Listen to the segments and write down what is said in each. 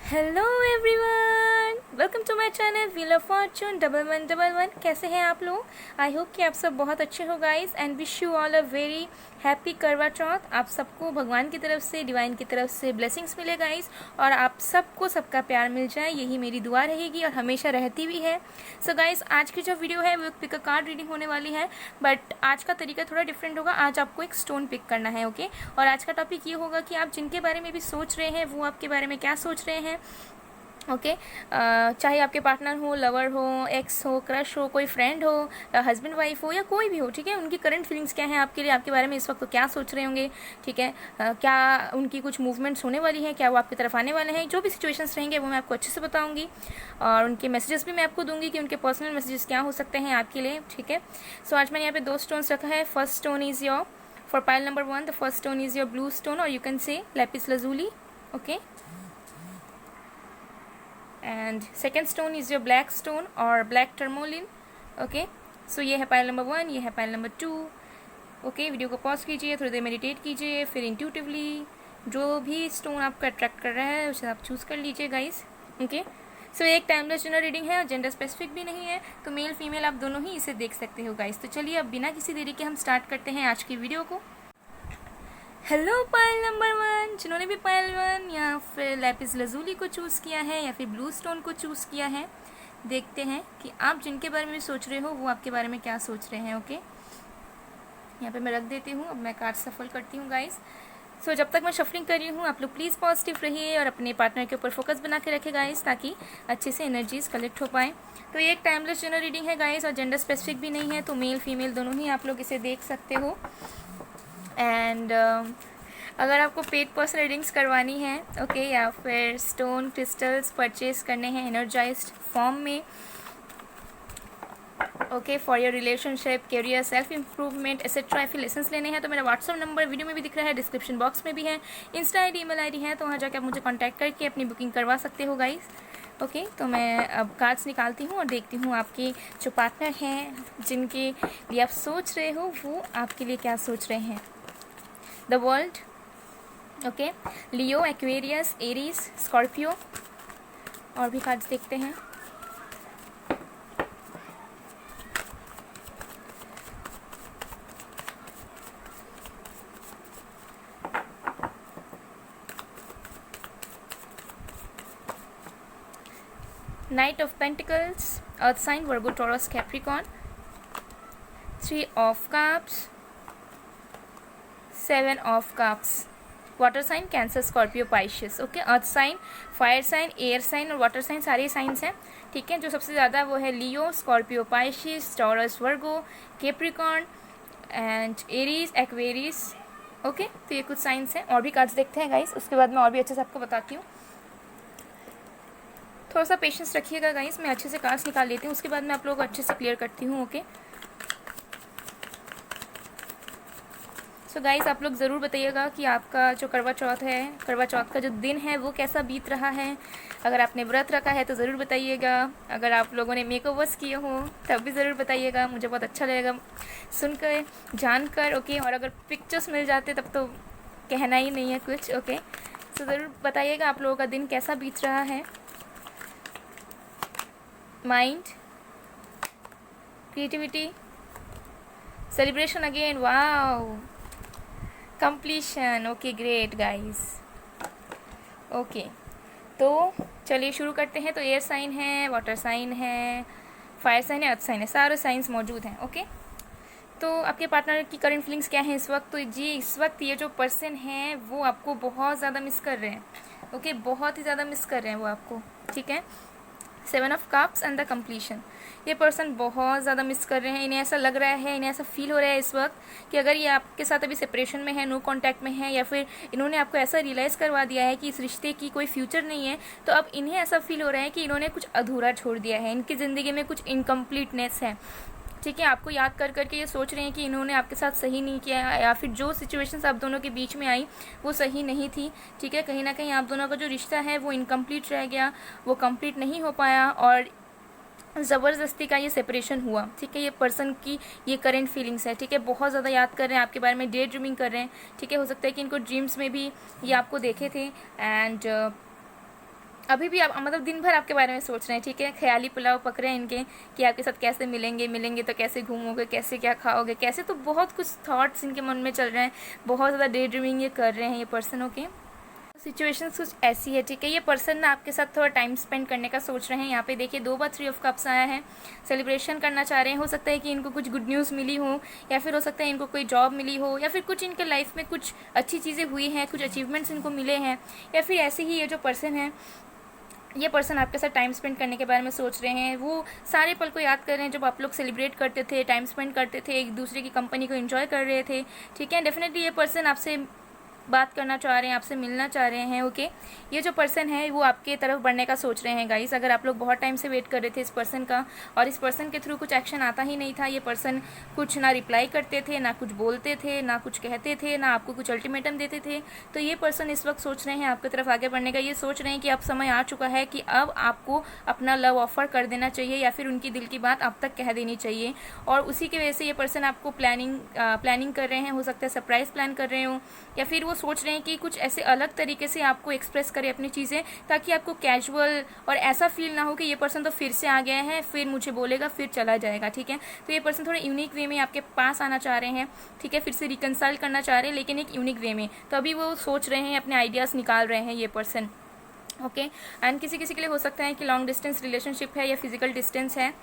Hello everyone, welcome to my channel wheel of fortune 1111। कैसे हैं आप लोग? आई होप कि आप सब बहुत अच्छे हो guys, and wish you all a very happy करवा चौथ। आप सबको भगवान की तरफ से, डिवाइन की तरफ से ब्लेसिंग्स मिले गाइस, और आप सबको सबका प्यार मिल जाए, यही मेरी दुआ रहेगी और हमेशा रहती भी है। सो गाइस, आज की जो वीडियो है वो पिक अ कार्ड रीडिंग होने वाली है, बट आज का तरीका थोड़ा डिफरेंट होगा। आज आपको एक स्टोन पिक करना है, ओके? और आज का टॉपिक ये होगा कि आप जिनके बारे में भी सोच रहे हैं वो आपके बारे में क्या सोच रहे हैं, ओके? चाहे आपके पार्टनर हो, लवर हो, एक्स हो, क्रश हो, कोई फ्रेंड हो, हस्बैंड वाइफ हो, या कोई भी हो, ठीक है? उनकी करंट फीलिंग्स क्या हैं आपके लिए, आपके बारे में इस वक्त तो क्या सोच रहे होंगे, ठीक है? क्या उनकी कुछ मूवमेंट्स होने वाली है, क्या वो आपकी तरफ आने वाले हैं? जो भी सिचुएशंस रहेंगे वो मैं आपको अच्छे से बताऊंगी, और उनके मैसेजेस भी मैं आपको दूंगी कि उनके पर्सनल मैसेजेस क्या हो सकते हैं आपके लिए, ठीक है? सो आज मैंने यहाँ पे 2 स्टोन्स रखा है। First stone is your, for pile number 1 the first stone is your blue stone, और you can say lapis lazuli, okay? And second stone is your black stone और ब्लैक टर्मोलिन, ओके? सो ये है pile number 1, ये है pile number 2, okay? Video को pause कीजिए, थोड़ी देर meditate कीजिए, फिर इंट्यूटिवली जो भी स्टोन आपको अट्रैक्ट कर रहा है उसे आप चूज़ कर लीजिए गाइस, ओके? सो एक टाइमलेस जनरल रीडिंग है और जेंडर स्पेसिफिक भी नहीं है, तो मेल फीमेल आप दोनों ही इसे देख सकते हो गाइस। तो चलिए अब बिना किसी देरी के हम स्टार्ट करते हैं आज की वीडियो को। हेलो पायल नंबर 1, जिन्होंने भी पायल 1 या फिर लैपिस लजूली को चूज़ किया है या फिर ब्लू स्टोन को चूज़ किया है, देखते हैं कि आप जिनके बारे में सोच रहे हो वो आपके बारे में क्या सोच रहे हैं, ओके? यहाँ पे मैं रख देती हूँ, अब मैं कार्ड सफल करती हूँ गाइस। सो जब तक मैं शफलिंग कर रही हूँ आप लोग प्लीज़ पॉजिटिव रहिए और अपने पार्टनर के ऊपर फोकस बना के रखें गाइस, ताकि अच्छे से एनर्जीज कलेक्ट हो पाएँ। तो ये एक टाइमलेस जनरल रीडिंग है गाइस, और जेंडर स्पेसिफिक भी नहीं है, तो मेल फीमेल दोनों ही आप लोग इसे देख सकते हो। एंड अगर आपको पेड पर्सनल रीडिंग्स करवानी है, ओके, या फिर स्टोन क्रिस्टल्स परचेज करने हैं एनर्जाइज्ड फॉर्म में, okay, for your relationship, career, self improvement etcetera, फिर लेसन्स लेने हैं, तो मेरा व्हाट्सअप नंबर वीडियो में भी दिख रहा है, डिस्क्रिप्शन बॉक्स में भी है, Insta I D, email I D है, तो वहाँ जाकर आप मुझे कॉन्टैक्ट करके अपनी बुकिंग करवा सकते हो गाइस, ओके? तो मैं अब कार्ड्स निकालती हूँ और देखती हूँ आपके जो पार्टनर हैं जिनके लिए आप सोच रहे हो वो आपके लिए क्या सोच रहे हैं। The world, okay, Leo, Aquarius, Aries, Scorpio, और भी कार्ड्स देखते हैं। Knight of pentacles, earth sign, Virgo, Taurus, Capricorn, 3 of cups, 7 of cups, water sign, Cancer, Scorpio, Pisces, okay? Earth sign, fire sign, air sign और water sign सारे signs हैं, ठीक है? जो सबसे ज़्यादा वो है Leo, Scorpio, Pisces, Taurus, Virgo, Capricorn and Aries, Aquarius, okay? तो ये कुछ साइंस हैं। और भी कार्ड्स देखते हैं गाइस, उसके बाद मैं और भी अच्छे से आपको बताती हूँ। थोड़ा सा पेशेंस रखिएगा गाइस, मैं अच्छे से कार्ड्स निकाल लेती हूँ, उसके बाद मैं आप लोगों को अच्छे से क्लियर करती हूँ, ओके? सो गाइस, आप लोग ज़रूर बताइएगा कि आपका जो करवा चौथ है, करवा चौथ का जो दिन है वो कैसा बीत रहा है। अगर आपने व्रत रखा है तो ज़रूर बताइएगा, अगर आप लोगों ने मेकओवर्स किए हो तब भी ज़रूर बताइएगा, मुझे बहुत अच्छा लगेगा सुनकर, जानकर, ओके? और अगर पिक्चर्स मिल जाते तब तो कहना ही नहीं है कुछ, ओके? सो ज़रूर बताइएगा आप लोगों का दिन कैसा बीत रहा है। Mind, creativity, celebration again, wow, completion, okay, great guys, okay? तो चलिए शुरू करते हैं। तो एयर साइन है, वाटर साइन है, फायर साइन है, अर्थ साइन है, सारे साइंस मौजूद हैं, ओके? तो आपके पार्टनर की करंट फीलिंग्स क्या हैं इस वक्त? तो जी, इस वक्त ये जो पर्सन है वो आपको बहुत ज़्यादा मिस कर रहे हैं, ओके? बहुत ही ज़्यादा मिस कर रहे हैं वो आपको, ठीक है? 7 of cups and the completion, ये पर्सन बहुत ज़्यादा मिस कर रहे हैं। इन्हें ऐसा लग रहा है, इन्हें ऐसा फील हो रहा है इस वक्त कि अगर ये आपके साथ अभी सेपरेशन में है, नो कांटेक्ट में है, या फिर इन्होंने आपको ऐसा रियलाइज़ करवा दिया है कि इस रिश्ते की कोई फ्यूचर नहीं है, तो अब इन्हें ऐसा फील हो रहा है कि इन्होंने कुछ अधूरा छोड़ दिया है, इनकी ज़िंदगी में कुछ इनकम्प्लीटनेस है, ठीक है? आपको याद कर करके ये सोच रहे हैं कि इन्होंने आपके साथ सही नहीं किया, या फिर जो सिचुएशंस आप दोनों के बीच में आई वो सही नहीं थी, ठीक है? कहीं ना कहीं आप दोनों का जो रिश्ता है वो इनकम्प्लीट रह गया, वो कंप्लीट नहीं हो पाया, और ज़बरदस्ती का ये सेपरेशन हुआ, ठीक है? ये पर्सन की ये करंट फीलिंग्स है, ठीक है? बहुत ज़्यादा याद कर रहे हैं आपके बारे में, डे ड्रीमिंग कर रहे हैं, ठीक है? हो सकता है कि इनको ड्रीम्स में भी ये आपको देखे थे, एंड अभी भी आप मतलब दिन भर आपके बारे में सोच रहे हैं, ठीक है, ख्याली पुलाव पक रहे हैं इनके कि आपके साथ कैसे मिलेंगे तो कैसे घूमोगे, कैसे क्या खाओगे, कैसे, तो बहुत कुछ थॉट्स इनके मन में चल रहे हैं, बहुत ज़्यादा डे ड्रीमिंग ये कर रहे हैं ये पर्सन। ओके, सिचुएशंस कुछ ऐसी है, ठीक है, ये पर्सन ना आपके साथ थोड़ा टाइम स्पेंड करने का सोच रहे हैं। यहाँ पे देखिए 2 बार 3 ऑफ कप्स आया है, सेलिब्रेशन करना चाह रहे हैं। हो सकता है कि इनको कुछ गुड न्यूज़ मिली हो, या फिर हो सकता है इनको कोई जॉब मिली हो, या फिर कुछ इनके लाइफ में कुछ अच्छी चीज़ें हुई हैं, कुछ अचीवमेंट्स इनको मिले हैं, या फिर ऐसे ही ये जो पर्सन है, ये पर्सन आपके साथ टाइम स्पेंड करने के बारे में सोच रहे हैं। वो सारे पल को याद कर रहे हैं जब आप लोग सेलिब्रेट करते थे, टाइम स्पेंड करते थे, एक दूसरे की कंपनी को एंजॉय कर रहे थे, ठीक है। डेफिनेटली ये पर्सन आपसे बात करना चाह रहे हैं, आपसे मिलना चाह रहे हैं। ओके, ये जो पर्सन है वो आपके तरफ बढ़ने का सोच रहे हैं गाइस। अगर आप लोग बहुत टाइम से वेट कर रहे थे इस पर्सन का, और इस पर्सन के थ्रू कुछ एक्शन आता ही नहीं था, ये पर्सन कुछ ना रिप्लाई करते थे, ना कुछ बोलते थे, ना कुछ कहते थे, ना आपको कुछ अल्टीमेटम देते थे, तो ये पर्सन इस वक्त सोच रहे हैं आपकी तरफ आगे बढ़ने का। ये सोच रहे हैं कि अब समय आ चुका है कि अब आपको अपना लव ऑफर कर देना चाहिए, या फिर उनकी दिल की बात आप तक कह देनी चाहिए। और उसी की वजह से ये पर्सन आपको प्लानिंग कर रहे हैं। हो सकता है सरप्राइज प्लान कर रहे हो, या फिर वो सोच रहे हैं कि कुछ ऐसे अलग तरीके से आपको एक्सप्रेस करे अपनी चीज़ें, ताकि आपको कैजुअल और ऐसा फील ना हो कि ये पर्सन तो फिर से आ गया है, फिर मुझे बोलेगा फिर चला जाएगा, ठीक है। तो ये पर्सन थोड़ा यूनिक वे में आपके पास आना चाह रहे हैं, ठीक है, फिर से रिकंसाइल करना चाह रहे हैं, लेकिन एक यूनिक वे में। तो अभी वो सोच रहे हैं, अपने आइडियाज़ निकाल रहे हैं ये पर्सन। ओके, एंड किसी किसी के लिए हो सकता है कि लॉन्ग डिस्टेंस रिलेशनशिप है, या फिजिकल डिस्टेंस है,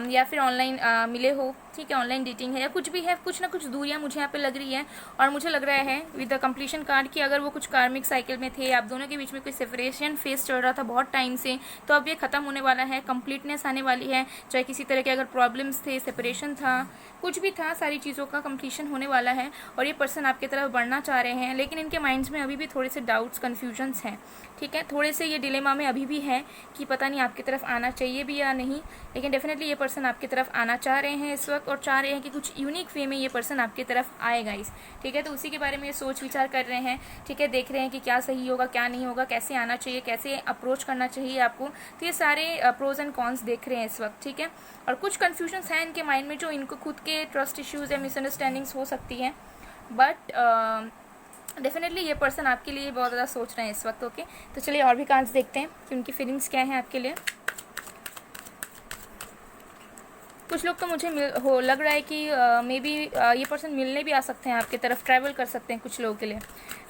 या फिर ऑनलाइन मिले हो, ठीक है, ऑनलाइन डेटिंग है, या कुछ भी है, कुछ ना कुछ दूरियां मुझे यहाँ पे लग रही है। और मुझे लग रहा है विद द कंप्लीशन कार्ड कि अगर वो कुछ कार्मिक साइकिल में थे, आप दोनों के बीच में कोई सेपरेशन फेस चल रहा था बहुत टाइम से, तो अब ये खत्म होने वाला है, कंप्लीटनेस आने वाली है। चाहे किसी तरह के अगर प्रॉब्लम्स थे, सेपरेशन था, कुछ भी था, सारी चीज़ों का कंप्लीशन होने वाला है, और ये पर्सन आपकी तरफ बढ़ना चाह रहे हैं। लेकिन इनके माइंड्स में अभी भी थोड़े से डाउट्स, कन्फ्यूजन्स हैं, ठीक है, थोड़े से ये डिलेमा में अभी भी है कि पता नहीं आपकी तरफ आना चाहिए भी या नहीं। लेकिन डेफिनेटली ये पर्सन आपकी तरफ आना चाह रहे हैं इस वक्त, और चाह रहे हैं कि कुछ यूनिक वे में ये पर्सन आपकी तरफ आएगा इस, ठीक है। तो उसी के बारे में ये सोच विचार कर रहे हैं, ठीक है, देख रहे हैं कि क्या सही होगा, क्या नहीं होगा, कैसे आना चाहिए, कैसे अप्रोच करना चाहिए आपको। तो ये सारे प्रोज एंड कॉन्स देख रहे हैं इस वक्त, ठीक है। और कुछ कन्फ्यूजन्स हैं इनके माइंड में, जो इनको खुद के ट्रस्ट इश्यूज़ या मिसअंडरस्टैंडिंग्स हो सकती हैं, बट डेफिनेटली ये पर्सन आपके लिए बहुत ज़्यादा सोच रहे हैं इस वक्त। ओके, तो चलिए और भी कार्ड्स देखते हैं कि उनकी फीलिंग्स क्या हैं आपके लिए। कुछ लोग तो मुझे लग रहा है कि मे बी ये पर्सन मिलने भी आ सकते हैं आपकी तरफ, ट्रैवल कर सकते हैं कुछ लोगों के लिए।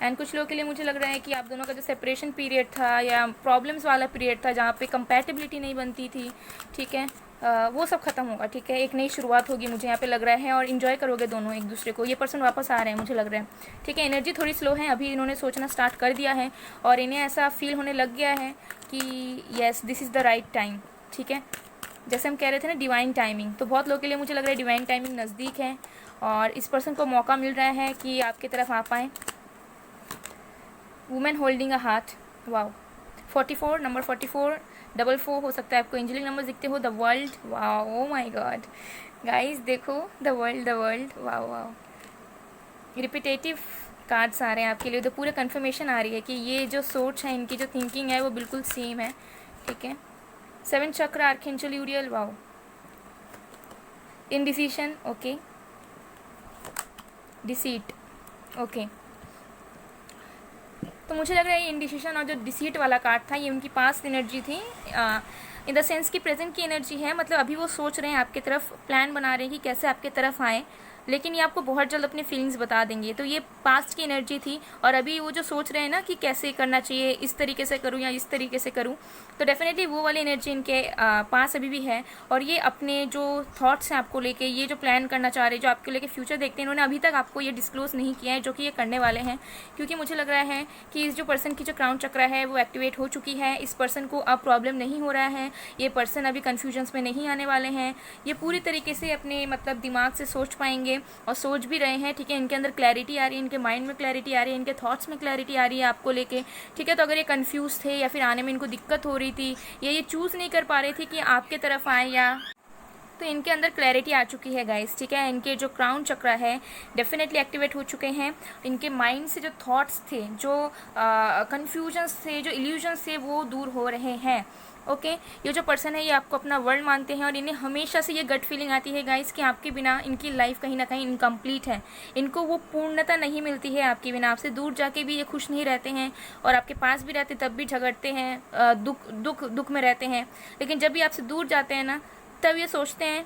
एंड कुछ लोगों के लिए मुझे लग रहा है कि आप दोनों का जो सेपरेशन पीरियड था, या प्रॉब्लम्स वाला पीरियड था, जहाँ पे कंपैटिबिलिटी नहीं बनती थी, ठीक है, वो सब खत्म होगा, ठीक है। एक नई शुरुआत होगी मुझे यहाँ पे लग रहा है, और इन्जॉय करोगे दोनों एक दूसरे को। ये पर्सन वापस आ रहे हैं मुझे लग रहा है, ठीक है। एनर्जी थोड़ी स्लो है, अभी इन्होंने सोचना स्टार्ट कर दिया है, और इन्हें ऐसा फील होने लग गया है कि yes this is the right time, ठीक है। जैसे हम कह रहे थे ना डिवाइन टाइमिंग, तो बहुत लोगों के लिए मुझे लग रहा है डिवाइन टाइमिंग नज़दीक है, और इस पर्सन को मौका मिल रहा है कि आपकी तरफ आ पाएँ। Women holding a heart, wow, 44 number 44 44 हो सकता है आपको एंजलिक नंबर दिखते हो। The world, wow, oh my God guys, देखो the world, wow wow, repetitive cards आ रहे हैं आपके लिए। तो पूरे कन्फर्मेशन आ रही है कि ये जो सोच है, इनकी जो थिंकिंग है, वो बिल्कुल सेम है, ठीक है। 7 चक्र, archangel यूरियल, wow, इनडिसीशन, okay, deceit, okay. तो मुझे लग रहा है ये इंडिसीशन और जो डिसीट वाला कार्ड था, ये उनकी पास्ट एनर्जी थी, इन द सेंस की प्रेजेंट की एनर्जी है। मतलब अभी वो सोच रहे हैं आपकी तरफ, प्लान बना रहे हैं कि कैसे आपकी तरफ आए, लेकिन ये आपको बहुत जल्द अपनी फीलिंग्स बता देंगे। तो ये पास्ट की एनर्जी थी, और अभी वो जो सोच रहे हैं ना कि कैसे करना चाहिए, इस तरीके से करूँ या इस तरीके से करूँ, तो डेफिनेटली वो वाली एनर्जी इनके पास अभी भी है। और ये अपने जो थॉट्स हैं आपको लेके, ये जो प्लान करना चाह रहे हैं, जो आपको लेके फ्यूचर देखते हैं, इन्होंने अभी तक आपको ये डिस्क्लोज नहीं किया है, जो कि ये करने वाले हैं। क्योंकि मुझे लग रहा है कि इस जो पर्सन की जो क्राउन चक्र है वो एक्टिवेट हो चुकी है। इस पर्सन को अब प्रॉब्लम नहीं हो रहा है, ये पर्सन अभी कन्फ्यूजन्स में नहीं आने वाले हैं। ये पूरी तरीके से अपने मतलब दिमाग से सोच पाएंगे, और सोच भी रहे हैं, ठीक है। इनके अंदर क्लैरिटी आ रही है, इनके माइंड में क्लैरिटी आ रही है, इनके थॉट्स में क्लैरिटी आ रही है आपको लेके, ठीक है। तो अगर ये कंफ्यूज थे, या फिर आने में इनको दिक्कत हो रही थी, या ये चूज़ नहीं कर पा रहे थे कि आपके तरफ आए, या तो इनके अंदर क्लैरिटी आ चुकी है गाइस, ठीक है। इनके जो क्राउन चक्र है डेफिनेटली एक्टिवेट हो चुके हैं। इनके माइंड से जो थॉट्स थे, जो कन्फ्यूजन्स थे, जो इल्यूजन्स थे, वो दूर हो रहे हैं, ओके ये जो पर्सन है ये आपको अपना वर्ल्ड मानते हैं और इन्हें हमेशा से ये गट फीलिंग आती है गाइस कि आपके बिना इनकी लाइफ कहीं ना कहीं इनकम्प्लीट है। इनको वो पूर्णता नहीं मिलती है आपके बिना। आपसे दूर जाके भी ये खुश नहीं रहते हैं और आपके पास भी रहते तब भी झगड़ते हैं, दुख में रहते हैं। लेकिन जब भी आपसे दूर जाते हैं ना, तब ये सोचते हैं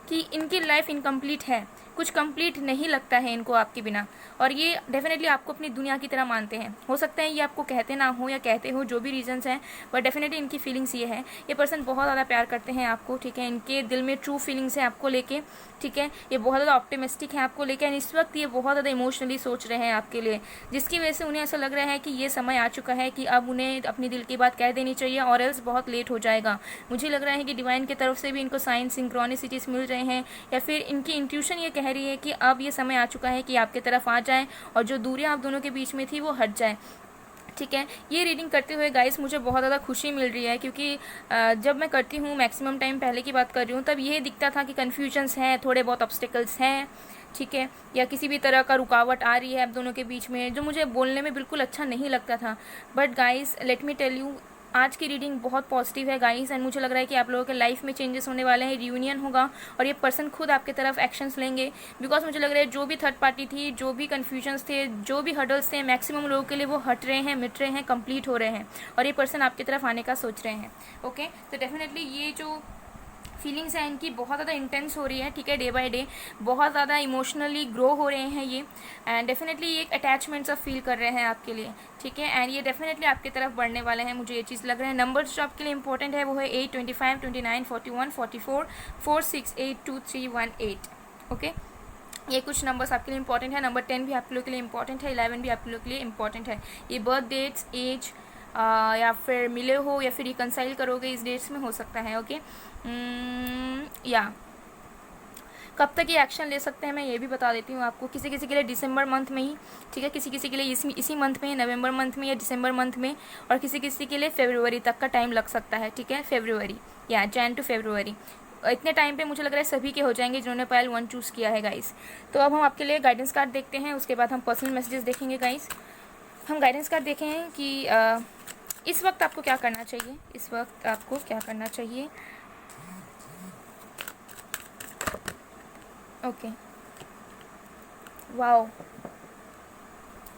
कि इनकी लाइफ इनकम्प्लीट है, कुछ कंप्लीट नहीं लगता है इनको आपके बिना। और ये डेफिनेटली आपको अपनी दुनिया की तरह मानते हैं। हो सकता है ये आपको कहते ना हो या कहते हो, जो भी रीजंस हैं, बट डेफिनेटली इनकी फीलिंग्स ये है। ये पर्सन बहुत ज़्यादा प्यार करते हैं आपको, ठीक है। इनके दिल में ट्रू फीलिंग्स है आपको लेके, ठीक है। ये बहुत ज़्यादा ऑप्टिमिस्टिक है आपको लेके एंड इस वक्त ये बहुत ज़्यादा इमोशनली सोच रहे हैं आपके लिए, जिसकी वजह से उन्हें ऐसा लग रहा है कि ये समय आ चुका है कि अब उन्हें अपनी दिल की बात कह देनी चाहिए और एल्स बहुत लेट हो जाएगा। मुझे लग रहा है कि डिवाइन की तरफ से भी इनको साइन सिंक्रोनिसिटीज़ मिल रहे हैं या फिर इनकी इंट्यूशन ये कह रही है कि अब ये समय आ चुका है कि आपके तरफ आ जाए और जो दूरियां आप दोनों के बीच में थी वो हट जाए, ठीक है। ये रीडिंग करते हुए गाइस मुझे बहुत ज़्यादा खुशी मिल रही है क्योंकि जब मैं करती हूँ, मैक्सिमम टाइम पहले की बात कर रही हूँ, तब ये दिखता था कि कन्फ्यूजन्स हैं, थोड़े बहुत ऑब्स्टिकल्स हैं, ठीक है, या किसी भी तरह का रुकावट आ रही है आप दोनों के बीच में, जो मुझे बोलने में बिल्कुल अच्छा नहीं लगता था। But guys let me tell you, आज की रीडिंग बहुत पॉजिटिव है गाइस एंड मुझे लग रहा है कि आप लोगों के लाइफ में चेंजेस होने वाले हैं, रियूनियन होगा और ये पर्सन खुद आपके तरफ एक्शंस लेंगे। बिकॉज मुझे लग रहा है जो भी थर्ड पार्टी थी, जो भी कन्फ्यूजन्स थे, जो भी हर्डल्स थे, मैक्सिमम लोगों के लिए वो हट रहे हैं, मिट रहे हैं, कंप्लीट हो रहे हैं और ये पर्सन आपकी तरफ आने का सोच रहे हैं। ओके, तो डेफिनेटली ये जो फीलिंग्स हैं इनकी बहुत ज़्यादा इंटेंस हो रही है, ठीक है, डे बाय डे बहुत ज़्यादा इमोशनली ग्रो हो रहे हैं ये एंड डेफिनेटली ये एक अटैचमेंट सा फील कर रहे हैं आपके लिए, ठीक है। एंड ये डेफिनेटली आपकी तरफ बढ़ने वाले हैं, मुझे ये चीज़ लग रहा है। नंबर्स जो आपके लिए इंपॉर्टेंट है वो है 8, 25, 29, 41, 44, 4, 6, 8, 2, 3, 1, 8। ओके, ये कुछ नंबर्स आपके लिए इंपॉर्टेंट है। नंबर 10 भी आप लोगों के लिए इंपॉर्टेंट है, 11 भी आप लोगों के लिए इंपॉर्टेंट है। ये बर्थ डेट्स, एज या फिर मिले हो या फिर रिकंसाइल करोगे इस डेट्स में हो सकता है। ओके, या कब तक ये एक्शन ले सकते हैं मैं ये भी बता देती हूँ आपको। किसी किसी के लिए दिसंबर मंथ में ही, ठीक है, किसी किसी के लिए इसी मंथ में, नवंबर मंथ में या दिसंबर मंथ में, और किसी किसी के लिए फरवरी तक का टाइम लग सकता है, ठीक है, फरवरी या जैन टू फरवरी। इतने टाइम पे मुझे लग रहा है सभी के हो जाएंगे जिन्होंने पायल 1 चूज़ किया है गाइस। तो अब हम आपके लिए गाइडेंस कार्ड देखते हैं, उसके बाद हम पर्सनल मैसेजेस देखेंगे गाइस। हम गाइडेंस कार्ड देखें कि इस वक्त आपको क्या करना चाहिए, इस वक्त आपको क्या करना चाहिए। Okay, wow,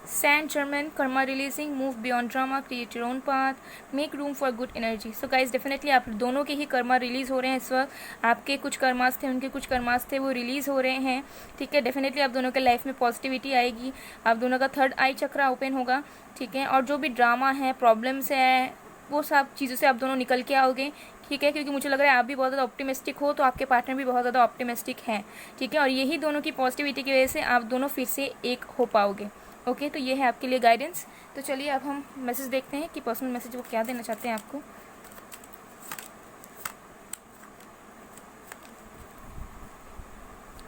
Saint Germain, karma releasing, move beyond drama, create your own path, make room for good energy. So guys definitely आप दोनों के ही कर्मा रिलीज़ हो रहे हैं इस वक्त। आपके कुछ कर्मास थे, उनके कुछ कर्मास थे, वो रिलीज़ हो रहे हैं, ठीक है। डेफिनेटली आप दोनों के लाइफ में पॉजिटिविटी आएगी, आप दोनों का थर्ड आई चक्रा ओपन होगा, ठीक है। और जो भी ड्रामा है, प्रॉब्लम्स है, वो सब चीज़ों से आप दोनों निकल के आओगे, ठीक है। क्योंकि मुझे लग रहा है आप भी बहुत ज़्यादा ऑप्टिमिस्टिक हो तो आपके पार्टनर भी बहुत ज़्यादा ऑप्टिमिस्टिक हैं, ठीक है। और यही दोनों की पॉजिटिविटी की वजह से आप दोनों फिर से एक हो पाओगे। ओके, तो ये है आपके लिए गाइडेंस। तो चलिए अब हम मैसेज देखते हैं कि पर्सनल मैसेज वो क्या देना चाहते हैं आपको।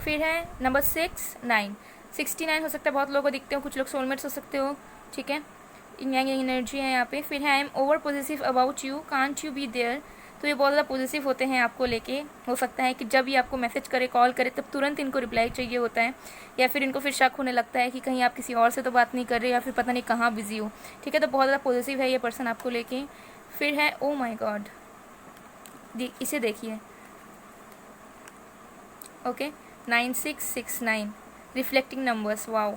फिर है नंबर 6, 9, 69 हो सकता है, बहुत लोगों को दिखते हो, कुछ लोग सोलमेट्स हो सकते हो, ठीक है। यांग एनर्जी है यहाँ पे। फिर है I am over positive about you, can't you be there. तो ये बहुत ज़्यादा पॉजिटिव होते हैं आपको लेके। हो सकता है कि जब ये आपको मैसेज करे, कॉल करे, तब तुरंत इनको रिप्लाई चाहिए होता है, या फिर इनको फिर शक होने लगता है कि कहीं आप किसी और से तो बात नहीं कर रहे या फिर पता नहीं कहाँ बिजी हो, ठीक है। तो बहुत ज़्यादा पॉजिटिव है ये पर्सन आपको लेके। फिर है ओ माई गॉड, इसे देखिए। Okay, 9669 reflecting numbers, wow.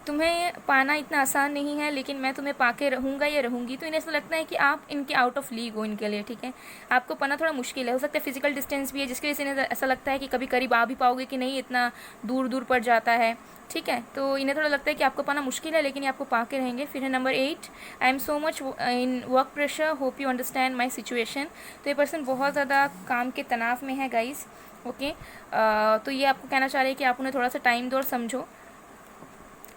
तुम्हें पाना इतना आसान नहीं है लेकिन मैं तुम्हें पाके रहूँगा या रहूँगी। तो इन्हें ऐसा लगता है कि आप इनके आउट ऑफ लीग हो इनके लिए, ठीक है। आपको पाना थोड़ा मुश्किल है, हो सकता है फिजिकल डिस्टेंस भी है जिसकी वजह से इन्हें ऐसा लगता है कि कभी करीब आ भी पाओगे कि नहीं, इतना दूर दूर पड़ जाता है, ठीक है। तो इन्हें थोड़ा लगता है कि आपको पाना मुश्किल है लेकिन ये आपको पा के रहेंगे। फिर है number 8, I am so much in work pressure, hope you understand my situation. तो ये पर्सन बहुत ज़्यादा काम के तनाव में है गाइस, ओके। तो ये आपको कहना चाह रहे हैं कि आप उन्हें थोड़ा सा टाइम दो और समझो।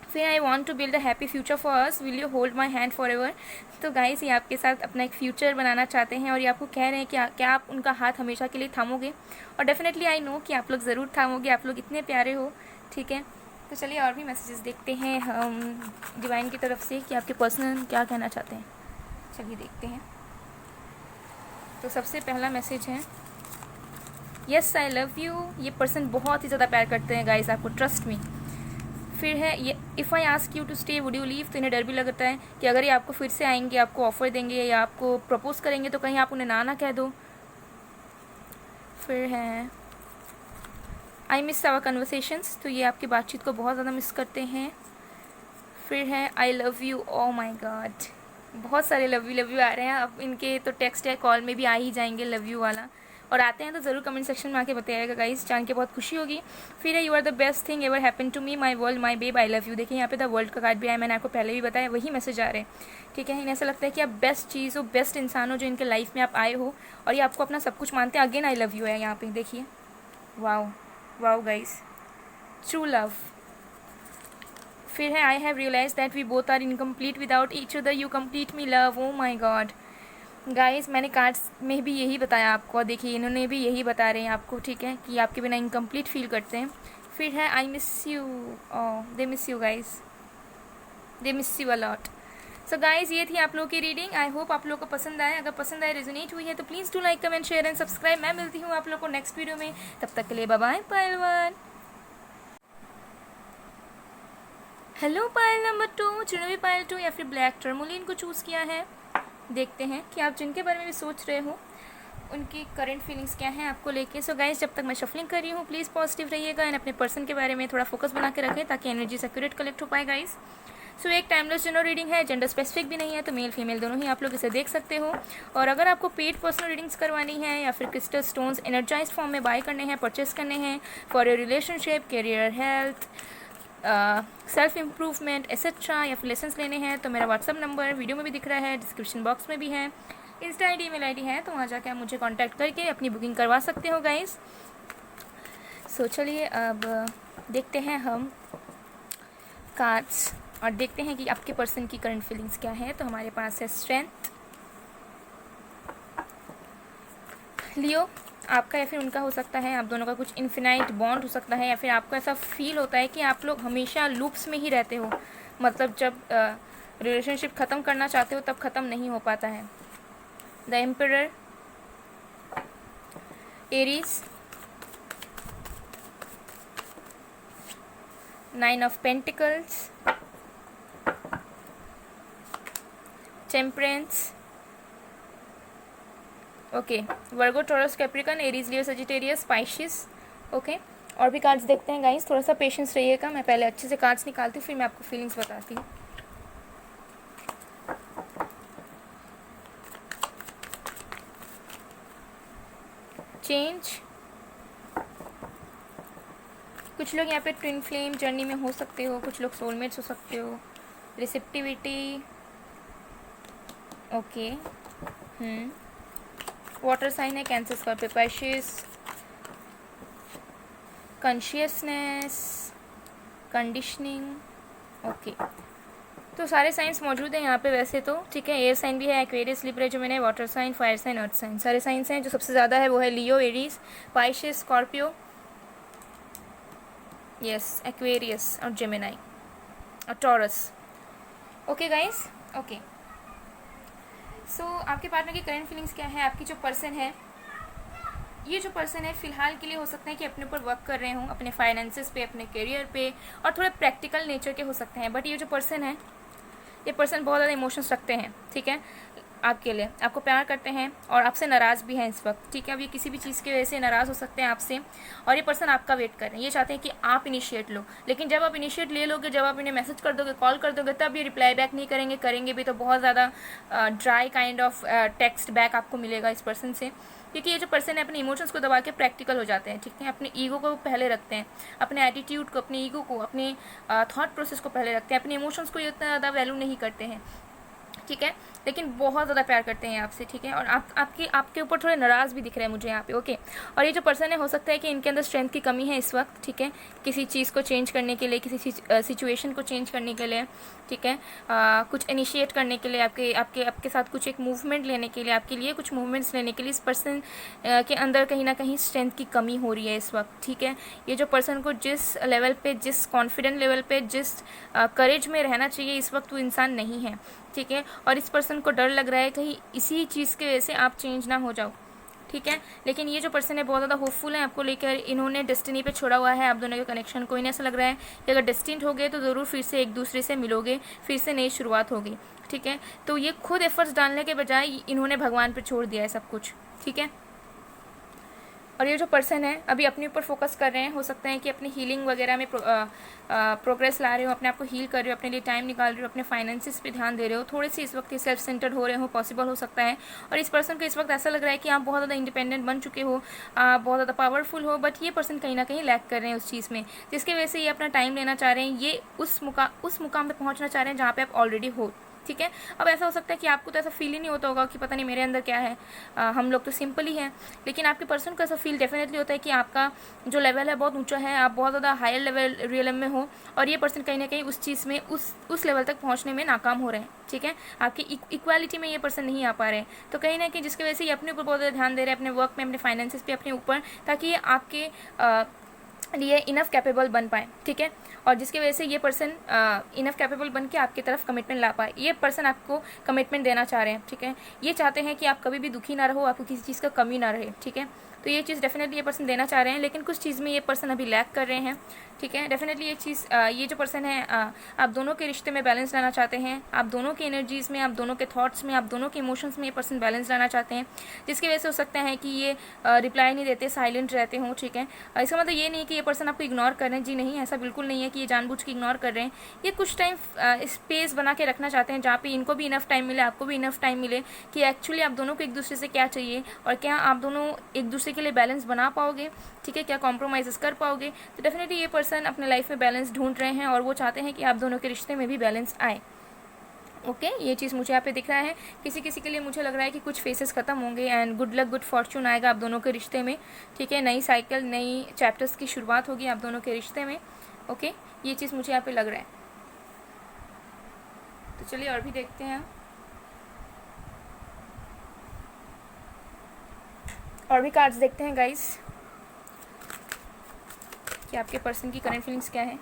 फिर I want to build a happy future for us, will you hold my hand forever. तो गाइस ये आपके साथ अपना एक फ्यूचर बनाना चाहते हैं और ये आपको कह रहे हैं कि क्या आप उनका हाथ हमेशा के लिए थामोगे। और डेफिनेटली आई नो कि आप लोग ज़रूर थामोगे, आप लोग इतने प्यारे हो, ठीक है। तो चलिए और भी मैसेजेस देखते हैं हम डिवाइन की तरफ से कि आपके पर्सनल क्या कहना चाहते हैं। चलिए देखते हैं। तो सबसे पहला मैसेज है यस आई लव यू। ये पर्सन बहुत ही ज़्यादा प्यार करते हैं गाइस आपको, ट्रस्ट मी। फिर है ये if I ask you to stay would you leave, तो इन्हें डर भी लगता है कि अगर ये आपको फिर से आएंगे, आपको ऑफ़र देंगे या आपको प्रपोज करेंगे तो कहीं आप उन्हें ना कह दो। फिर है आई मिस आवर कन्वर्सेशंस, तो ये आपकी बातचीत को बहुत ज़्यादा मिस करते हैं। फिर है I love you, oh my God, बहुत सारे लव यू आ रहे हैं। अब इनके तो टेक्स्ट या कॉल में भी आ ही जाएंगे लव यू वाला, और आते हैं तो ज़रूर कमेंट सेक्शन में आके बताइएगा गाइस, जान के बहुत खुशी होगी। फिर है you are the best thing ever happen to me, my world my babe I love you. देखिए यहाँ पे द वर्ल्ड का कार्ड भी आया, मैंने आपको पहले भी बताया, वही मैसेज आ रहे हैं, ठीक है। इन्हें ऐसा लगता है कि आप बेस्ट चीज़ हो, बेस्ट इंसान हो जो इनके लाइफ में आप आए हो, और ये आपको अपना सब कुछ मानते हैं। अगेन आई लव यू है यहाँ पे, देखिए, wow wow guys, true love. फिर है I have realise that we both are incomplete without each other, you complete me love, oh my God guys, मैंने कार्ड्स में भी यही बताया आपको, देखिए इन्होंने भी यही बता रहे हैं आपको, ठीक है, कि आपके बिना इनकम्प्लीट फील करते हैं। फिर है I miss you, they miss you guys, they miss you a lot. So guys, ये थी आप लोगों की रीडिंग। आई होप आप लोगों को पसंद आए। अगर पसंद आए, रेजोनेट हुई है तो please do like, comment, share and subscribe. मैं मिलती हूँ आप लोगों को नेक्स्ट वीडियो में, तब तक के लिए बाय बाय पायल 1। हेलो पायल नंबर 2, जिन्होंने भी पायल 2 या फिर ब्लैक टर्मोलिन को चूज़ किया है, देखते हैं कि आप जिनके बारे में भी सोच रहे हो उनकी करंट फीलिंग्स क्या हैं आपको लेके। सो गाइस, जब तक मैं शफलिंग कर रही हूँ प्लीज़ पॉजिटिव रहिएगा एंड अपने पर्सन के बारे में थोड़ा फोकस बना के रखें ताकि एनर्जी एक्यूरेट कलेक्ट हो पाए गाइस। सो एक टाइमलेस जनरल रीडिंग है, जेंडर स्पेसिफिक भी नहीं है, तो मेल फीमेल दोनों ही आप लोग इसे देख सकते हो। और अगर आपको पेड पर्सनल रीडिंग्स करवानी है या फिर क्रिस्टल स्टोन्स एनर्जाइज फॉर्म में बाय करने हैं, परचेस करने हैं for your relationship, career, health, self improvement etcetera, या फिर लेसन्स लेने हैं, तो मेरा व्हाट्सअप नंबर वीडियो में भी दिख रहा है, डिस्क्रिप्शन बॉक्स में भी है, Insta I D, email ID है, तो वहाँ जाके आप मुझे कांटेक्ट करके अपनी बुकिंग करवा सकते हो गाइस। सो चलिए अब देखते हैं हम कार्ड्स और देखते हैं कि आपके पर्सन की करंट फीलिंग्स क्या है। तो हमारे पास है स्ट्रेंथ, लियो, आपका या फिर उनका हो सकता है, आप दोनों का कुछ इन्फिनाइट बॉन्ड हो सकता है, या फिर आपको ऐसा फील होता है कि आप लोग हमेशा लूप्स में ही रहते हो, मतलब जब रिलेशनशिप ख़त्म करना चाहते हो तब ख़त्म नहीं हो पाता है। The Emperor, Aries, 9 of pentacles, temperance, okay, Virgo, Taurus, Capricorn, Aries, Leo, Sagittarius, Pisces. Okay, और भी कार्ड्स देखते हैं गाइस, थोड़ा सा पेशेंस रहिएगा, मैं पहले अच्छे से कार्ड्स निकालती हूँ फिर मैं आपको फीलिंग्स बताती हूँ। चेंज, कुछ लोग यहाँ पे ट्विन फ्लेम जर्नी में हो सकते हो, कुछ लोग सोलमेट्स हो सकते हो। रिसेप्टिविटी, ओके, वाटर साइन है, Cancer, Scorpio, Pisces. Consciousness, conditioning, okay, तो सारे साइंस मौजूद हैं यहाँ पे वैसे तो, ठीक है। एयर साइन भी है, एक्वेरियस, लिब्रा जो मैंने, water sign, fire sign, earth sign, सारे साइंस हैं। जो सबसे ज़्यादा है वो है Leo, Aries, Pisces, Scorpio, yes, Aquarius और जेमिनाई और Taurus. Okay guys, okay. So आपके पार्टनर की करंट फीलिंग्स क्या है, आपकी जो पर्सन है, ये जो पर्सन है फ़िलहाल के लिए हो सकता है कि अपने ऊपर वर्क कर रहे हों, अपने फाइनेंसेस पे, अपने करियर पे, और थोड़े प्रैक्टिकल नेचर के हो सकते हैं। बट ये जो पर्सन है, ये पर्सन बहुत ज़्यादा इमोशंस रखते हैं, ठीक है, आपके लिए, आपको प्यार करते हैं और आपसे नाराज़ भी हैं इस वक्त, ठीक है। अब ये किसी भी चीज़ की वजह से नाराज़ हो सकते हैं आपसे, और ये पर्सन आपका वेट कर रहे हैं, ये चाहते हैं कि आप इनिशिएट लो, लेकिन जब आप इनिशिएट ले लोगे, जब आप इन्हें मैसेज कर दोगे, कॉल कर दोगे, तब ये रिप्लाई बैक नहीं करेंगे, करेंगे भी तो बहुत ज़्यादा dry kind of text back आपको मिलेगा इस पर्सन से, क्योंकि ये जो पर्सन है अपने इमोशंस को दबा के प्रैक्टिकल हो जाते हैं, ठीक है। अपने ईगो को पहले रखते हैं, अपने एटीट्यूड को, अपने ईगो को, अपने थॉट प्रोसेस को पहले रखते हैं, अपने इमोशंस को ये उतना ज़्यादा वैल्यू नहीं करते हैं, ठीक है, लेकिन बहुत ज़्यादा प्यार करते हैं आपसे, ठीक है। और आपके ऊपर थोड़े नाराज़ भी दिख रहे हैं मुझे यहाँ पे, ओके। और ये जो पर्सन है, हो सकता है कि इनके अंदर स्ट्रेंथ की कमी है इस वक्त, ठीक है, किसी चीज़ को चेंज करने के लिए, किसी सिचुएशन को चेंज करने के लिए, ठीक है, कुछ इनिशिएट करने के लिए, आपके साथ कुछ एक मूवमेंट लेने के लिए, आपके लिए कुछ मूवमेंट्स लेने के लिए इस पर्सन के अंदर कहीं ना कहीं स्ट्रेंथ की कमी हो रही है इस वक्त, ठीक है। ये जो पर्सन को जिस लेवल पे, जिस कॉन्फिडेंट लेवल पे, जिस करेज में रहना चाहिए इस वक्त, वो इंसान नहीं है, ठीक है। और इस पर्सन को डर लग रहा है कहीं इसी चीज़ की वजह से आप चेंज ना हो जाओ, ठीक है। लेकिन ये जो पर्सन है बहुत ज़्यादा होपफुल है आपको लेकर, इन्होंने डेस्टिनी पे छोड़ा हुआ है आप दोनों के कनेक्शन को। इन्हें ऐसा लग रहा है कि अगर डेस्टिन्ड हो गए तो ज़रूर फिर से एक दूसरे से मिलोगे, फिर से नई शुरुआत होगी, ठीक है। तो ये खुद एफर्ट्स डालने के बजाय इन्होंने भगवान पर छोड़ दिया है सब कुछ, ठीक है। और ये जो पर्सन है अभी अपने ऊपर फोकस कर रहे हैं, हो सकता है कि अपनी हीलिंग वगैरह में प्रोग्रेस ला रहे हो, अपने आप को हील कर रहे हो, अपने लिए टाइम निकाल रहे हो, अपने फाइनेंसिस पे ध्यान दे रहे हो, थोड़े से इस वक्त सेल्फ सेंटर्ड हो रहे हो, पॉसिबल हो सकता है। और इस पर्सन को इस वक्त ऐसा लग रहा है कि आप बहुत ज़्यादा इंडिपेंडेंट बन चुके हो, आप बहुत ज़्यादा पावरफुल हो, बट ये पर्सन कहीं ना कहीं लैक कर रहे हैं उस चीज़ में, जिसकी वजह से ये अपना टाइम लेना चाह रहे हैं, ये उस मुकाम पर पहुँचना चाह रहे हैं जहाँ पर आप ऑलरेडी हो, ठीक है। अब ऐसा हो सकता है कि आपको तो ऐसा फील ही नहीं होता होगा कि पता नहीं मेरे अंदर क्या है, हम लोग तो सिंपल ही हैं, लेकिन आपके पर्सन को ऐसा फील डेफिनेटली होता है कि आपका जो लेवल है बहुत ऊंचा है, आप बहुत ज़्यादा हायर लेवल रियलम में हो, और ये पर्सन कहीं ना कहीं उस चीज़ में उस लेवल तक पहुंचने में नाकाम हो रहे हैं, ठीक है। आपकी इक्वालिटी में ये पर्सन नहीं आ पा रहे हैं, तो कहीं ना कहीं जिसकी वजह से ये अपने ऊपर बहुत ज़्यादा ध्यान दे रहे हैं, अपने वर्क में, अपने फाइनेंसिस पे, अपने ऊपर, ताकि ये आपके लिए इनफ कैपेबल बन पाए, ठीक है। और जिसकी वजह से ये पर्सन इनफ कैपेबल बन के आपकी तरफ कमिटमेंट ला पाए। ये पर्सन आपको कमिटमेंट देना चाह रहे हैं, ठीक है। ये चाहते हैं कि आप कभी भी दुखी ना रहो, आपको किसी चीज़ का कमी ना रहे, ठीक है। तो ये चीज़ डेफिनेटली ये पर्सन देना चाह रहे हैं, लेकिन कुछ चीज़ में ये पर्सन अभी लैक कर रहे हैं, ठीक है। डेफिनेटली ये चीज़ ये जो पर्सन है आप दोनों के रिश्ते में बैलेंस लाना चाहते हैं, आप दोनों की एनर्जीज़ में, आप दोनों के थॉट्स में, आप दोनों के इमोशंस में ये पर्सन बैलेंस लाना चाहते हैं, जिसकी वजह से हो सकता है कि ये रिप्लाई नहीं देते, साइलेंट रहते हों, ठीक है। इसका मतलब ये नहीं कि ये पर्सन आपको इग्नोर कर रहे हैं, जी नहीं, ऐसा बिल्कुल नहीं है कि ये जानबूझ के इग्नोर कर रहे हैं। ये कुछ टाइम स्पेस बना के रखना चाहते हैं जहाँ पे इनको भी इनफ टाइम मिले, आपको भी इनफ टाइम मिले, कि एक्चुअली आप दोनों को एक दूसरे से क्या चाहिए और क्या आप दोनों एक दूसरे के लिए बैलेंस बना पाओगे, ठीक है, क्या कॉम्प्रोमाइज़ कर पाओगे। तो डेफिनेटली ये पर्सन अपने लाइफ में बैलेंस ढूंढ रहे हैं और वो चाहते हैं कि आप दोनों के रिश्ते में भी बैलेंस आए, ओके। ये चीज़ मुझे यहाँ पे दिख रहा है। किसी किसी के लिए मुझे लग रहा है कि कुछ फेसेस खत्म होंगे and good luck, good Fortune आएगा आप दोनों के रिश्ते में, ठीक है। नई साइकिल, नई चैप्टर्स की शुरुआत होगी आप दोनों के रिश्ते में, ओके। ये चीज़ मुझे यहाँ पे लग रहा है। तो चलिए और भी देखते हैं, और भी कार्ड्स देखते हैं गाइस कि आपके पर्सन की करंट फीलिंग्स क्या है।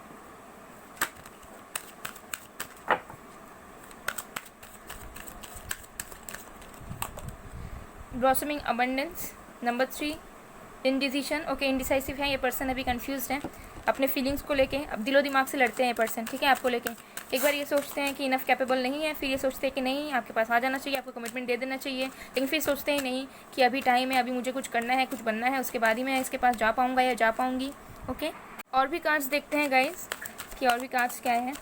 Blossoming abundance, number 3 indecision, okay. Indecisive है ये पर्सन, अभी कंफ्यूज्ड है अपने फीलिंग्स को लेके, अब दिलो दिमाग से लड़ते हैं ये पर्सन, ठीक है, आपको लेके। एक बार ये सोचते हैं कि इनफ कैपेबल नहीं है, फिर ये सोचते हैं कि नहीं आपके पास आ जाना चाहिए, आपको कमिटमेंट दे देना चाहिए, लेकिन फिर सोचते हैं नहीं कि अभी टाइम है, अभी मुझे कुछ करना है, कुछ बनना है, उसके बाद ही मैं इसके पास जा पाऊँगा या जा पाऊँगी, ओके। और भी कार्ड्स देखते हैं गाइज कि और भी कार्ड्स क्या है।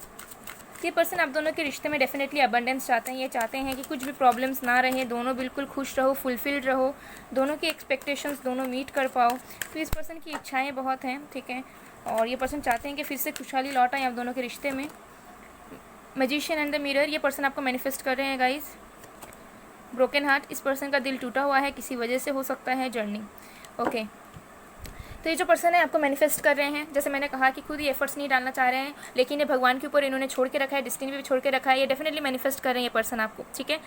ये पर्सन आप दोनों के रिश्ते में डेफिनेटली अबंडेंस चाहते हैं। ये चाहते हैं कि कुछ भी प्रॉब्लम्स ना रहे, दोनों बिल्कुल खुश रहो, फुलफिल्ड रहो, दोनों की एक्सपेक्टेशंस दोनों मीट कर पाओ। तो इस पर्सन की इच्छाएं बहुत हैं, ठीक है। और ये पर्सन चाहते हैं कि फिर से खुशहाली लौट आए आप दोनों के रिश्ते में। मैजिशियन एंड द मिरर, ये पर्सन आपको मैनिफेस्ट कर रहे हैं गाइज। ब्रोकन हार्ट, इस पर्सन का दिल टूटा हुआ है, किसी वजह से हो सकता है, जर्नी, ओके। तो ये जो पर्सन है आपको मैनिफेस्ट कर रहे हैं, जैसे मैंने कहा कि खुद ही एफर्ट्स नहीं डालना चाह रहे हैं, लेकिन ये भगवान के ऊपर इन्होंने छोड़ के रखा है, डेस्टिनी पे भी छोड़ के रखा है। ये डेफिनेटली मैनिफेस्ट कर रहे हैं ये पर्सन आपको, ठीक है।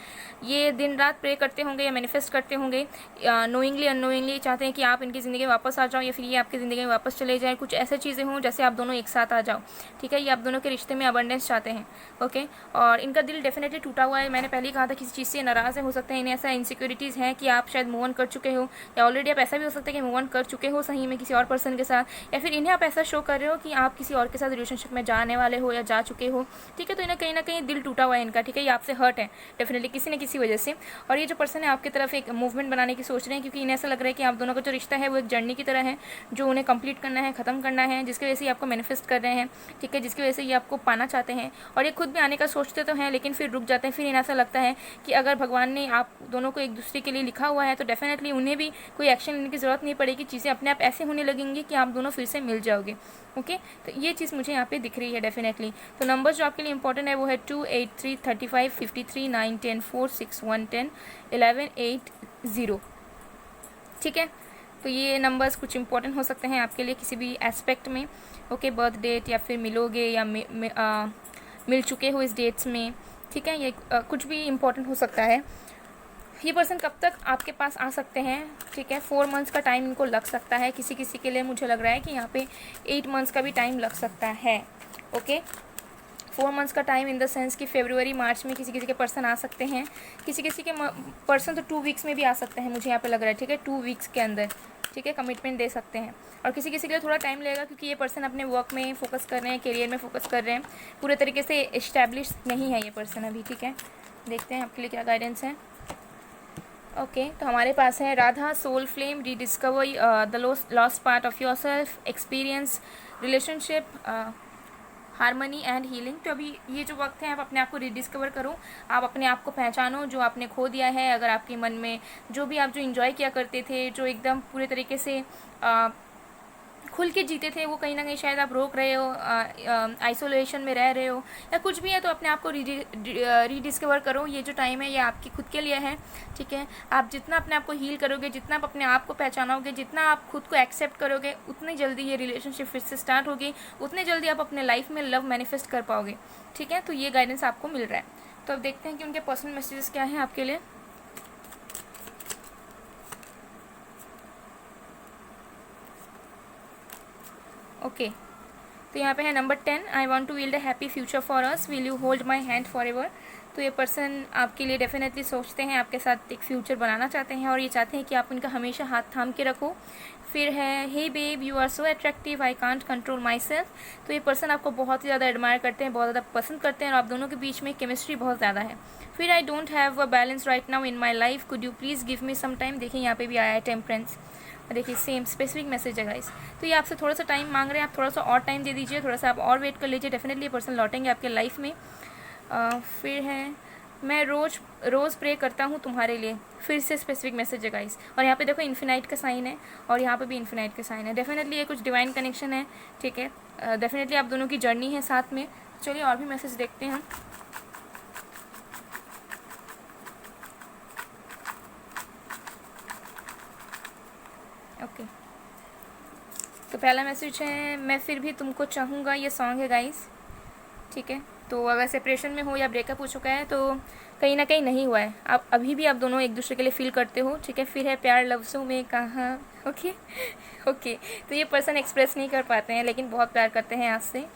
ये दिन रात प्रे करते होंगे या मैनिफेस्ट करते होंगे, नोइंगली अननोइंगली चाहते हैं कि आप इनकी ज़िंदगी में वापस आ जाओ या फिर ये आपकी ज़िंदगी में वापस चले जाए, कुछ ऐसी चीज़ें हों जैसे आप दोनों एक साथ आ जाओ, ठीक है। ये आप दोनों के रिश्ते में अबंडेंस चाहते हैं, ओके। और इनका दिल डेफिनेटली टूटा हुआ है, मैंने पहले ही कहा था किसी चीज़ से नाराज़ है, हो सकता है इन्हें ऐसा इनसिक्योरिटीज़ हैं कि आप शायद मूव ऑन कर चुके हो, या ऑलरेडी आप ऐसा भी हो सकता है कि मूव ऑन कर चुके हो सही में किसी और पर्सन के साथ, या फिर इन्हें आप ऐसा शो कर रहे हो कि आप किसी और के साथ रिलेशनशिप में जाने वाले हो या जा चुके हो, ठीक है। तो इन्हें कहीं ना कहीं दिल टूटा हुआ है इनका, ठीक है। ये आपसे हर्ट है डेफिनेटली किसी न किसी वजह से। और ये जो पर्सन है आपकी तरफ एक मूवमेंट बनाने की सोच रहे हैं, क्योंकि इन्हें ऐसा लग रहा है कि आप दोनों का जो रिश्ता है वो एक जर्नी की तरह है, जो उन्हें कंप्लीट करना है, ख़त्म करना है, जिसकी वजह से आपको मैनिफेस्ट कर रहे हैं, ठीक है, जिसकी वजह से ये आपको पाना चाहते हैं। और ये खुद भी आने का सोचते तो हैं, लेकिन फिर रुक जाते हैं। फिर इन्हें ऐसा लगता है कि अगर भगवान ने आप दोनों को एक दूसरे के लिए लिखा हुआ है तो डेफिनेटली उन्हें भी कोई एक्शन लेने की ज़रूरत नहीं पड़ेगी, चीज़ें अपने आप ऐसे होने लगेंगी कि आप दोनों फिर से मिल जाओगे, ओके। तो ये चीज़ मुझे यहाँ पे दिख रही है डेफिनेटली। तो नंबर्स जो आपके लिए इंपॉर्टेंट है वो है 2, 8, 3, 35, 53, 9, 10, 4, 6, 1, 10, 11, 8, 0, ठीक है। तो ये नंबर्स कुछ इंपॉर्टेंट हो सकते हैं आपके लिए किसी भी एस्पेक्ट में, ओके। बर्थ डेट या फिर मिलोगे या मिल चुके हो इस डेट्स में, ठीक है। ये कुछ भी इम्पोर्टेंट हो सकता है। ये पर्सन कब तक आपके पास आ सकते हैं, ठीक है। 4 मंथ्स का टाइम इनको लग सकता है, किसी किसी के लिए मुझे लग रहा है कि यहाँ पे 8 मंथ्स का भी टाइम लग सकता है, ओके। 4 मंथ्स का टाइम इन द सेंस कि फरवरी मार्च में किसी किसी के पर्सन आ सकते हैं, किसी किसी के पर्सन तो 2 वीक्स में भी आ सकते हैं, मुझे यहाँ पे लग रहा है, ठीक है, 2 वीक्स के अंदर, ठीक है, कमिटमेंट दे सकते हैं। और किसी किसी के लिए थोड़ा टाइम लगेगा क्योंकि ये पर्सन अपने वर्क में फोकस कर रहे हैं, करियर में फोकस कर रहे हैं, पूरे तरीके से इस्टेब्लिश नहीं है ये पर्सन अभी, ठीक है। देखते हैं आपके लिए क्या गाइडेंस है। ओके, तो हमारे पास है Radha, soul flame, rediscover the lost part of yourself, experience, relationship, harmony and healing. तो अभी ये जो वक्त है आप अपने आप को रिडिस्कवर करो, आप अपने आप को पहचानो जो आपने खो दिया है। अगर आपके मन में जो भी आप जो इन्जॉय किया करते थे, जो एकदम पूरे तरीके से खुल के जीते थे, वो कहीं ना कहीं शायद आप रोक रहे हो, आइसोलेशन में रह रहे हो या कुछ भी है, तो अपने आप को रीडिस्कवर करो। ये जो टाइम है ये आपकी खुद के लिए है, ठीक है। आप जितना अपने आप को हील करोगे, जितना आप अपने आप को पहचानोगे, जितना आप खुद को एक्सेप्ट करोगे, उतनी जल्दी ये रिलेशनशिप फिर से स्टार्ट होगी, उतनी जल्दी आप अपने लाइफ में लव मैनिफेस्ट कर पाओगे, ठीक है। तो ये गाइडेंस आपको मिल रहा है। तो अब देखते हैं कि उनके पर्सनल मैसेजेस क्या हैं आपके लिए। ओके, तो यहाँ पे है number 10, I want to build a happy future for us, will you hold my hand forever. तो ये पर्सन आपके लिए डेफिनेटली सोचते हैं, आपके साथ एक फ्यूचर बनाना चाहते हैं और ये चाहते हैं कि आप उनका हमेशा हाथ थाम के रखो। फिर है hey babe you are so attractive I can't control myself. तो ये पर्सन आपको बहुत ही ज़्यादा एडमायर करते हैं, बहुत ज़्यादा पसंद करते हैं और आप दोनों के बीच में केमिस्ट्री बहुत ज़्यादा है। फिर I don't have a balance right now in my life, could you please give me some time. देखिए यहाँ पे भी आया है टेम्परेंस, देखिए सेम स्पेसिफिक मैसेज है गाइस। तो ये आपसे थोड़ा सा टाइम मांग रहे हैं, आप थोड़ा सा और टाइम दे दीजिए, थोड़ा सा आप और वेट कर लीजिए, डेफिनेटली ये पर्सन लौटेंगे आपके लाइफ में। फिर है मैं रोज़ प्रे करता हूँ तुम्हारे लिए, फिर से स्पेसिफिक मैसेज है गाइस। और यहाँ पे देखो इन्फिनाइट का साइन है और यहाँ पे भी इन्फिनाइट का साइन है, डेफिनेटली ये कुछ डिवाइन कनेक्शन है, ठीक है। डेफिनेटली आप दोनों की जर्नी है साथ में। चलिए और भी मैसेज देखते हैं हम। ओके, तो पहला मैसेज है मैं फिर भी तुमको चाहूँगा, ये सॉन्ग है गाइस, ठीक है। तो अगर सेपरेशन में हो या ब्रेकअप हो चुका है तो कहीं ना कहीं नहीं हुआ है, आप अभी भी आप दोनों एक दूसरे के लिए फील करते हो, ठीक है। फिर है प्यार लफ्ज़ों में कहाँ, ओके ओके। तो ये पर्सन एक्सप्रेस नहीं कर पाते हैं लेकिन बहुत प्यार करते हैं आपसे।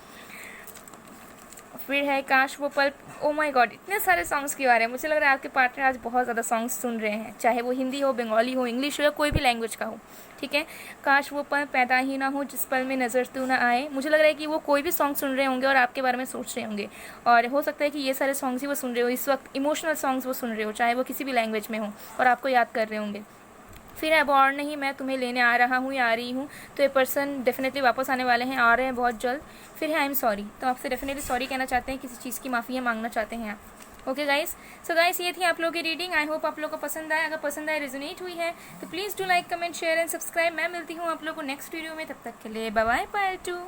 फिर है काश वो पल, ओ माय गॉड इतने सारे सॉन्ग्स क्यों आ रहे हैं, मुझे लग रहा है आपके पार्टनर आज बहुत ज़्यादा सॉन्ग्स सुन रहे हैं, चाहे वो हिंदी हो, बंगाली हो, इंग्लिश हो या कोई भी लैंग्वेज का हो, ठीक है। काश वो पल पैदा ही ना हो जिस पल में नज़र तू ना आए। मुझे लग रहा है कि वो कोई भी सॉन्ग सुन रहे होंगे और आपके बारे में सोच रहे होंगे, और हो सकता है कि ये सारे सॉन्ग्स ही वो सुन रहे हो इस वक्त, इमोशनल सॉन्ग्स वो सुन रहे हो, चाहे वो किसी भी लैंग्वेज में हो, और आपको याद कर रहे होंगे। फिर अब और नहीं मैं तुम्हें लेने आ रहा हूँ या आ रही हूँ। तो ये पर्सन डेफिनेटली वापस आने वाले हैं, आ रहे हैं बहुत जल्द। फिर है आई एम सॉरी, तो आपसे डेफिनेटली सॉरी कहना चाहते हैं, किसी चीज़ की माफ़ी मांगना चाहते हैं आप। ओके गाइस, सो गाइस ये थी आप लोगों की रीडिंग। आई होप आप लोगों को पसंद आए, अगर पसंद आए, रेजोनेट हुई है तो please do like, comment, share and subscribe. मैं मिलती हूँ आप लोगों को नेक्स्ट वीडियो में, तब तक के लिए बाय बाय, पायल 2।